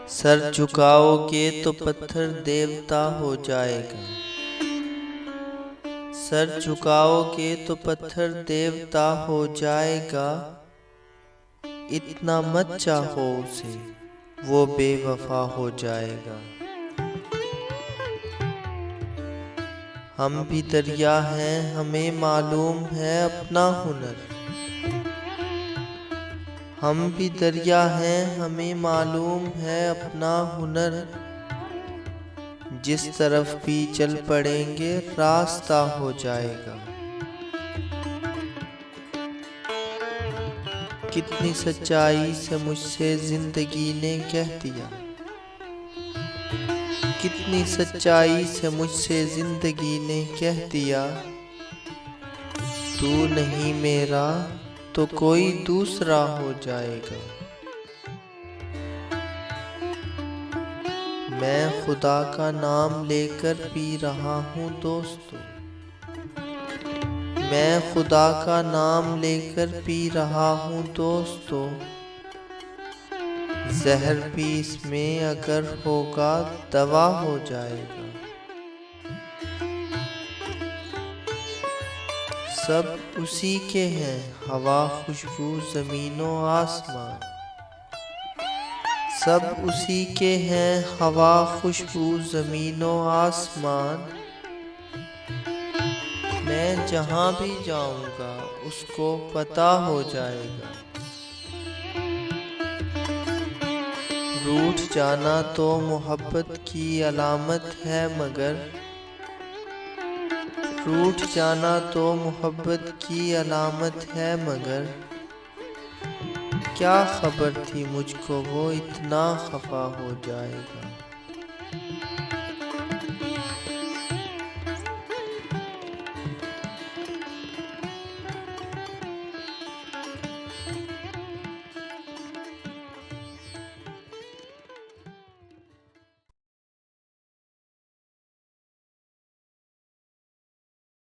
Sir झुकाओगे तो पत्थर देवता हो जाएगा। सर झुकाओगे तो पत्थर देवता हो जाएगा। इतना मत चाहो उसे, वो बेवफा हो जाएगा। हम भी दरिया हैं, हमें मालूम है अपना हुनर। हम भी दरिया हैं, हमें मालूम है अपना हुनर। जिस तरफ भी चल पड़ेंगे रास्ता हो जाएगा। कितनी सच्चाई से मुझसे जिंदगी ने कह दिया। कितनी सच्चाई से मुझसे जिंदगी ने कह दिया। तू नहीं मेरा तो कोई दूसरा हो जाएगा। मैं खुदा का नाम लेकर पी रहा हूँ दोस्तों। मैं खुदा का नाम लेकर पी रहा हूँ दोस्तों। जहर भी इसमें अगर होगा दवा हो जाएगा। सब उसी के हैं, हवा खुशबू ज़मीनो आसमान। सब उसी के हैं, हवा खुशबू ज़मीनो आसमान। मैं जहाँ भी जाऊँगा उसको पता हो जाएगा। रूठ जाना तो मोहब्बत की अलामत है मगर। रूठ जाना तो मोहब्बत की अलामत है मगर। क्या खबर थी मुझको वो इतना खफा हो जाएगा।